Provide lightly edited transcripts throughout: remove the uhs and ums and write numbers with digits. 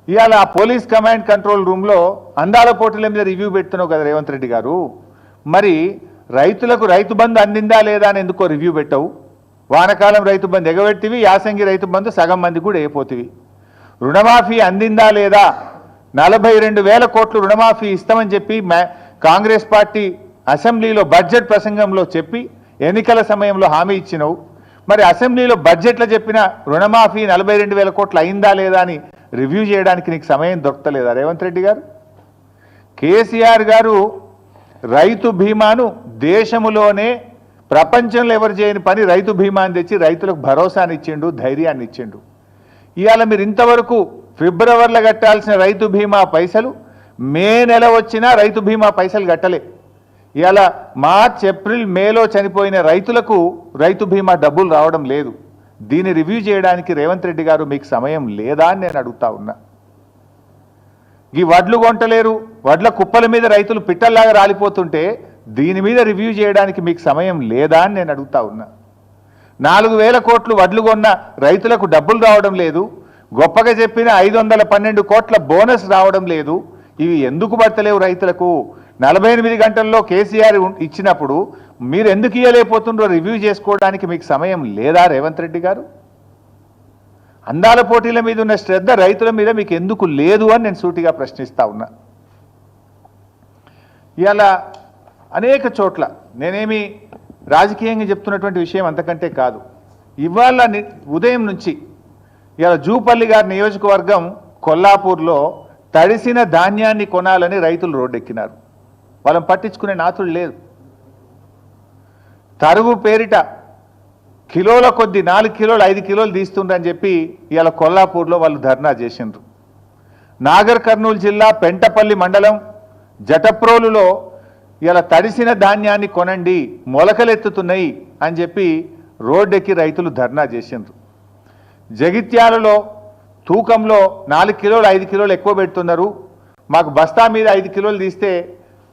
ఇవాళ police command control రూమ్లో అందాల పోటీల మీద రివ్యూ పెడుతున్నావు కదా రేవంత్ రెడ్డి గారు. మరి రైతులకు రైతు బంధు అందిందా లేదా అని ఎందుకో రివ్యూ పెట్టవు? వానకాలం రైతు బంధు ఎగబెట్టివి, యాసంగి రైతు బంధు సగం మంది కూడా అయిపోతివి. రుణమాఫీ అందిందా లేదా? 42,000 కోట్లు రుణమాఫీ ఇస్తామని చెప్పి కాంగ్రెస్ పార్టీ అసెంబ్లీలో బడ్జెట్ ప్రసంగంలో చెప్పి ఎన్నికల సమయంలో హామీ ఇచ్చినవు. మరి అసెంబ్లీలో బడ్జెట్లో చెప్పిన రుణమాఫీ 42,000 కోట్లు అయిందా లేదా అని రివ్యూ చేయడానికి నీకు సమయం దొరకలేదా రేవంత్ రెడ్డి గారు? కేసీఆర్ గారు రైతు బీమాను దేశములోనే ప్రపంచంలో ఎవరు చేయని పని రైతు బీమాని తెచ్చి రైతులకు భరోసాని ఇచ్చిండు, ధైర్యాన్ని ఇచ్చిండు. ఇవాళ మీరు ఇంతవరకు ఫిబ్రవరిలో కట్టాల్సిన రైతు బీమా పైసలు మే నెల వచ్చినా రైతు బీమా పైసలు కట్టలే. ఇవాళ మార్చ్, ఏప్రిల్, మేలో చనిపోయిన రైతులకు రైతు బీమా డబ్బులు రావడం లేదు. దీన్ని రివ్యూ చేయడానికి రేవంత్ రెడ్డి గారు మీకు సమయం లేదా అని నేను అడుగుతా ఉన్నా. ఈ వడ్లు కొంటలేరు, వడ్ల కుప్పల మీద రైతులు పిట్టల్లాగా రాలిపోతుంటే దీని మీద రివ్యూ చేయడానికి మీకు సమయం లేదా అని నేను అడుగుతా ఉన్నా. 4,000 కోట్లు వడ్లు కొన్న రైతులకు డబ్బులు రావడం లేదు. గొప్పగా చెప్పిన 512 కోట్ల బోనస్ రావడం లేదు. ఇవి ఎందుకు పడతలేవు రైతులకు? 48 గంటల్లో కేసీఆర్ ఇచ్చినప్పుడు మీరు ఎందుకు ఇవ్వలేకపోతుండ్రో రివ్యూ చేసుకోవడానికి మీకు సమయం లేదా రేవంత్ రెడ్డి గారు? అందాల పోటీల మీద ఉన్న శ్రద్ధ రైతుల మీద మీకు ఎందుకు లేదు అని నేను సూటిగా ప్రశ్నిస్తా ఉన్నా. ఇలా అనేక చోట్ల నేనేమి రాజకీయంగా చెప్తున్నటువంటి విషయం అంతకంటే కాదు. ఇవాళ ఉదయం నుంచి ఇవాళ జూపల్లి గారి నియోజకవర్గం కొల్లాపూర్లో తడిసిన ధాన్యాన్ని కొనాలని రైతులు రోడ్డెక్కినారు. వాళ్ళని పట్టించుకునే నాతులు లేదు. తరుగు పేరిట కిలోల కొద్ది 4 కిలోలు 5 కిలోలు తీస్తుండ్రని చెప్పి ఇవాళ కొల్లాపూర్లో వాళ్ళు ధర్నా చేసిండ్రు. నాగర్ కర్నూలు జిల్లా పెంటపల్లి మండలం జటప్రోలులో ఇవాళ తడిసిన ధాన్యాన్ని కొనండి, మొలకలెత్తుతున్నాయి అని చెప్పి రోడ్డెక్కి రైతులు ధర్నా చేసిండ్రు. జగిత్యాలలో తూకంలో 4 కిలోలు 5 కిలోలు ఎక్కువ పెడుతున్నారు, మాకు బస్తా మీద 5 కిలోలు తీస్తే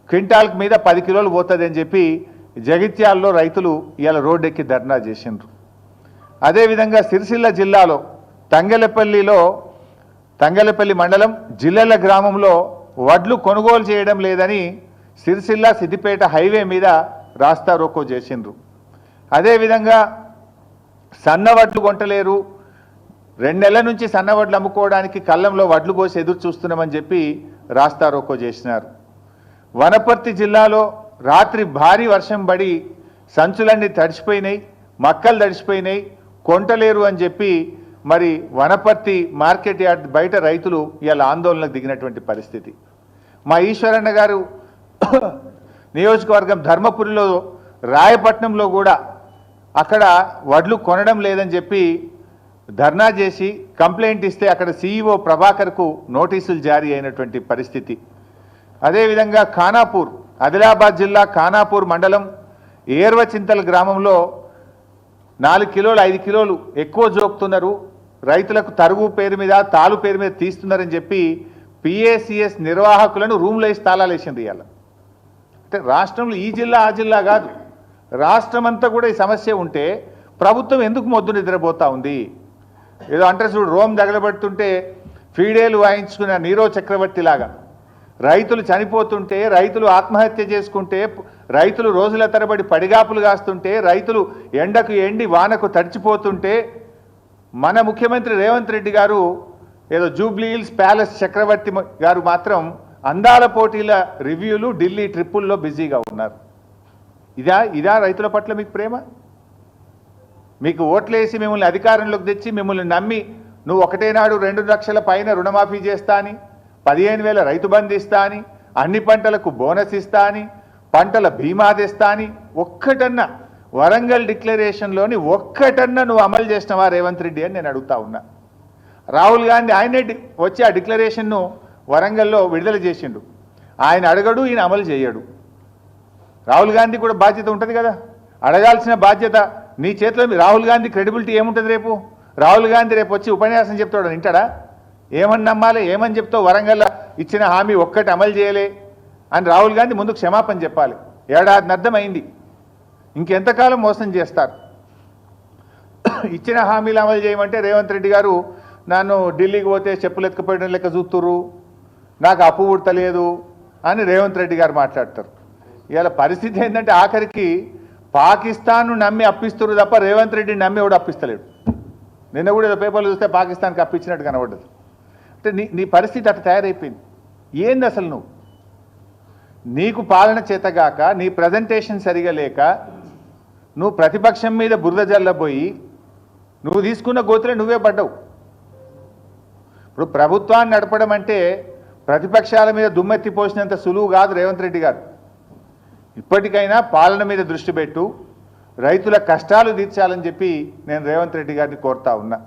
క్వింటాల్కి మీద 10 కిలోలు పోతుంది అని చెప్పి జగిత్యాలలో రైతులు ఇవాళ రోడ్డెక్కి ధర్నా చేసిండ్రు. అదేవిధంగా సిరిసిల్ల జిల్లాలో తంగెలపల్లి మండలం జిల్లెల గ్రామంలో వడ్లు కొనుగోలు చేయడం లేదని సిరిసిల్ల సిద్దిపేట హైవే మీద రాస్తా రోకో చేసిండ్రు. అదేవిధంగా సన్నవడ్లు కొంటలేరు, 2 నెలల నుంచి సన్నవడ్లు అమ్ముకోవడానికి కళ్ళంలో వడ్లు కోసి ఎదురు చూస్తున్నామని చెప్పి రాస్తా రోకో చేసినారు. వనపర్తి జిల్లాలో రాత్రి భారీ వర్షం పడి సంచులన్నీ తడిచిపోయినాయి, మక్కలు తడిచిపోయినాయి, కొంటలేరు అని చెప్పి మరి వనపర్తి మార్కెట్ యార్డ్ బయట రైతులు ఇవాళ ఆందోళనకు దిగినటువంటి పరిస్థితి. మా ఈశ్వరన్న గారు నియోజకవర్గం ధర్మపురిలో రాయపట్నంలో కూడా అక్కడ వడ్లు కొనడం లేదని చెప్పి ధర్నా చేసి కంప్లైంట్ ఇస్తే అక్కడ సీఈఓ ప్రభాకర్కు నోటీసులు జారీ అయినటువంటి పరిస్థితి. అదేవిధంగా ఖానాపూర్, ఆదిలాబాద్ జిల్లా ఖానాపూర్ మండలం ఏర్వచింతల గ్రామంలో 4 కిలోలు 5 కిలోలు ఎక్కువ జోకుతున్నారు, రైతులకు తరుగు పేరు మీద తాలు పేరు మీద తీస్తున్నారని చెప్పి పిఏసిఎస్ నిర్వాహకులను రూమ్లో వేసి తాళాలు వేసింది. ఇవాళ అంటే రాష్ట్రంలో ఈ జిల్లా ఆ జిల్లా కాదు, రాష్ట్రం అంతా కూడా ఈ సమస్య ఉంటే ప్రభుత్వం ఎందుకు మొద్దు నిద్రపోతా ఉంది? ఏదో అంటే చూడు, రోమ్ తగలబెడుతుంటే ఫీడేలు వాయించుకున్న నీరో చక్రవర్తి లాగా రైతులు చనిపోతుంటే, రైతులు ఆత్మహత్య చేసుకుంటే, రైతులు రోజుల తరబడి పడిగాపులు కాస్తుంటే, రైతులు ఎండకు ఎండి వానకు తడిచిపోతుంటే మన ముఖ్యమంత్రి రేవంత్ రెడ్డి గారు ఏదో జూబ్లీ హిల్స్ ప్యాలెస్ చక్రవర్తి గారు మాత్రం అందాల పోటీల రివ్యూలు, ఢిల్లీ ట్రిప్పుల్లో బిజీగా ఉన్నారు. ఇదా రైతుల పట్ల మీకు ప్రేమ? మీకు ఓట్లేసి మిమ్మల్ని అధికారంలోకి తెచ్చి మిమ్మల్ని నమ్మి నువ్వు ఒకటేనాడు 2 లక్షల పైన రుణమాఫీ చేస్తా అని, 15,000 రైతు బంధు ఇస్తా అని, అన్ని పంటలకు బోనస్ ఇస్తా అని, పంటల బీమా తెస్తా అని ఒక్కటన్నా వరంగల్ డిక్లరేషన్లోని ఒక్కటన్నా నువ్వు అమలు చేసినవా రేవంత్ రెడ్డి అని నేను అడుగుతా ఉన్నా. రాహుల్ గాంధీ ఆయనే వచ్చి ఆ డిక్లరేషన్ను వరంగల్లో విడుదల చేసిండు. ఆయన అడగడు, ఈయన అమలు చేయడు. రాహుల్ గాంధీ కూడా బాధ్యత ఉంటుంది కదా, అడగాల్సిన బాధ్యత నీ చేతిలో. రాహుల్ గాంధీ క్రెడిబిలిటీ ఏముంటుంది? రేపు రాహుల్ గాంధీ రేపు వచ్చి ఉపన్యాసం చెప్తాడు, వింటాడా? ఏమని నమ్మాలి? ఏమని చెప్తావు? వరంగల్ ఇచ్చిన హామీ ఒక్కటి అమలు చేయలే అని రాహుల్ గాంధీ ముందుకు క్షమాపణ చెప్పాలి. 1 ఏడాది అయింది, ఇంకెంతకాలం మోసం చేస్తారు? ఇచ్చిన హామీలు అమలు చేయమంటే రేవంత్ రెడ్డి గారు నన్ను ఢిల్లీకి పోతే చెప్పులు ఎత్తుకుపోయడం లెక్క చూస్తుర్రు, నాకు అప్పు పుడతలేదు అని రేవంత్ రెడ్డి గారు మాట్లాడతారు. ఇవాళ పరిస్థితి ఏంటంటే ఆఖరికి పాకిస్తాన్ను నమ్మి అప్పిస్తున్నారు తప్ప రేవంత్ రెడ్డిని నమ్మి ఎవడు అప్పిస్తలేడు. నిన్న కూడా ఏదో పేపర్లు చూస్తే పాకిస్తాన్కి అప్పించినట్టు కనబడ్డది. అంటే నీ పరిస్థితి అట్లా తయారైపోయింది. ఏంది అసలు నీకు పాలన చేతగాక, నీ ప్రజెంటేషన్ సరిగా లేక, నువ్వు ప్రతిపక్షం మీద బురద జల్లబోయి నువ్వు తీసుకున్న గోతులే నువ్వే పడ్డావు. ఇప్పుడు ప్రభుత్వాన్ని నడపడం అంటే ప్రతిపక్షాల మీద దుమ్మెత్తి పోసినంత సులువు కాదు రేవంత్ రెడ్డి గారు. ఇప్పటికైనా పాలన మీద దృష్టి పెట్టు, రైతుల కష్టాలు తీర్చాలని చెప్పి నేను రేవంత్ రెడ్డి గారిని కోరుతా ఉన్నా.